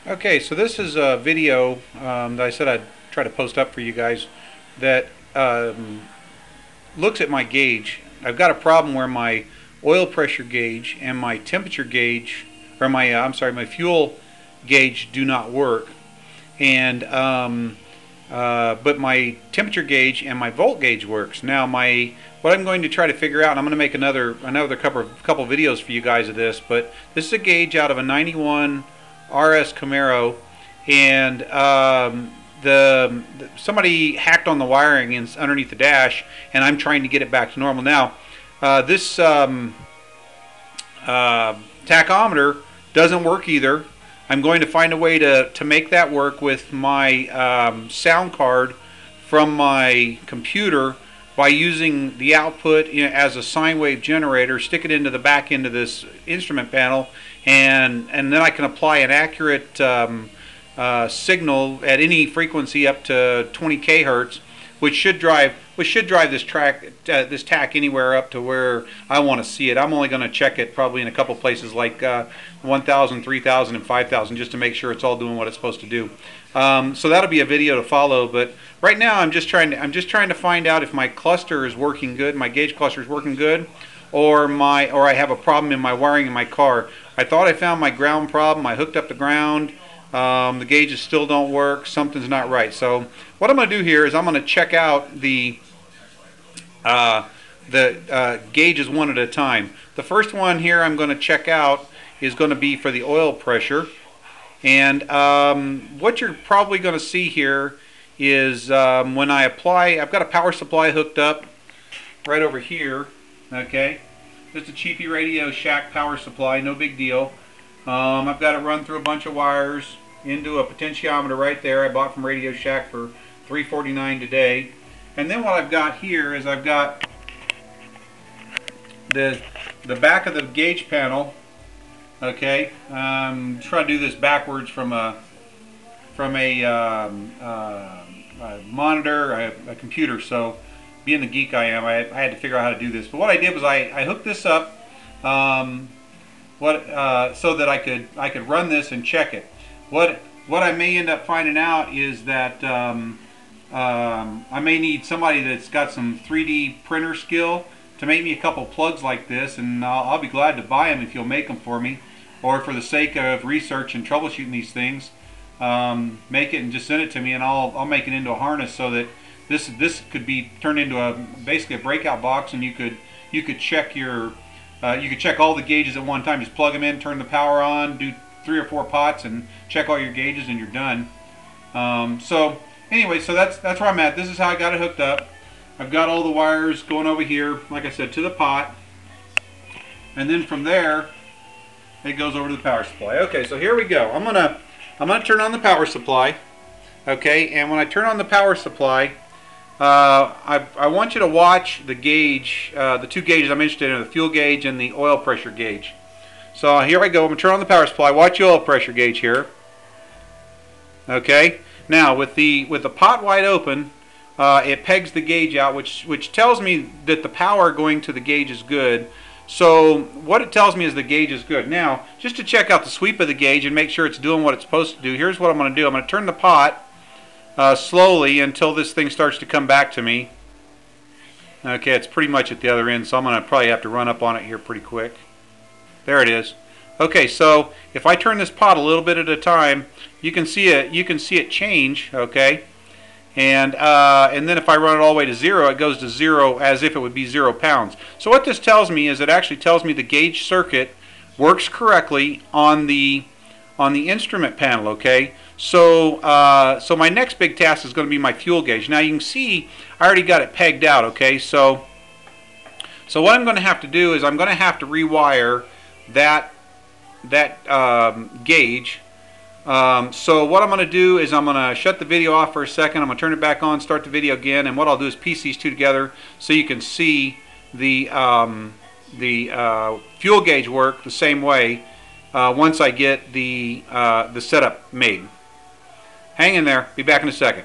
Okay, so this is a video that I said I'd try to post up for you guys that looks at my gauge. I've got a problem where my oil pressure gauge and my temperature gauge, or my my fuel gauge do not work, and but my temperature gauge and my volt gauge works. Now what I'm going to try to figure out, and I'm going to make another couple videos for you guys of this, but this is a gauge out of a 91 RS Camaro, and somebody hacked on the wiring underneath the dash, and I'm trying to get it back to normal. Now this tachometer doesn't work either. I'm going to find a way to make that work with my sound card from my computer by using the output as a sine wave generator, stick it into the back end of this instrument panel, and then I can apply an accurate signal at any frequency up to 20 kHz, which should drive this tach anywhere up to where I want to see it. I'm only going to check it probably in a couple places like 1,000, 3,000, and 5,000 just to make sure it's all doing what it's supposed to do. So that'll be a video to follow. But right now I'm just trying to find out if my cluster is working good, my gauge cluster is working good, or I have a problem in my wiring in my car. I thought I found my ground problem. I hooked up the ground. The gauges still don't work. Something's not right. So what I'm going to do here is I'm going to check out the gauges one at a time. The first one here I'm going to check out is going to be for the oil pressure. And what you're probably going to see here is when I apply, I've got a power supply hooked up right over here. Okay, just a cheapy Radio Shack power supply, no big deal. I've got it run through a bunch of wires into a potentiometer right there. I bought from Radio Shack for $3.49 today. And then what I've got here is I've got the back of the gauge panel. Okay, try to do this backwards from a monitor, a computer. So, being the geek I am, I had to figure out how to do this. But what I did was I hooked this up so that I could run this and check it. What I may end up finding out is that I may need somebody that's got some 3D printer skill to make me a couple plugs like this, and I'll be glad to buy them if you'll make them for me, or for the sake of research and troubleshooting these things, make it and just send it to me, and I'll make it into a harness so that this could be turned into basically a breakout box, and you could check you could check all the gauges at one time. Just plug them in, turn the power on, do 3 or 4 pots, and check all your gauges, and you're done. So anyway, so that's where I'm at. This is how I got it hooked up. I've got all the wires going over here, like I said, to the pot, and then from there it goes over to the power supply. Okay, so here we go. I'm gonna turn on the power supply. Okay, and when I turn on the power supply, I want you to watch the gauge, the two gauges I'm interested in, the fuel gauge and the oil pressure gauge. So here I go. I'm going to turn on the power supply. Watch the oil pressure gauge here. Okay. Now with the pot wide open, it pegs the gauge out, which tells me that the power going to the gauge is good. So what it tells me is the gauge is good. Now, just to check out the sweep of the gauge and make sure it's doing what it's supposed to do, here's what I'm going to do. I'm going to turn the pot slowly until this thing starts to come back to me. Okay, it's pretty much at the other end, so I'm going to probably have to run up on it here pretty quick. There it is. Okay, so if I turn this pot a little bit at a time, you can see it change. Okay, and then if I run it all the way to 0, it goes to 0 as if it would be 0 pounds. So what this tells me is it actually tells me the gauge circuit works correctly on the instrument panel. Okay, so my next big task is going to be my fuel gauge. Now you can see I already got it pegged out. Okay, so what I'm going to have to do is I'm going to have to rewire that gauge. So what I'm going to do is I'm going to shut the video off for a second. I'm going to turn it back on, start the video again, and what I'll do is piece these two together so you can see the fuel gauge work the same way once I get the setup made. Hang in there. Be back in a second.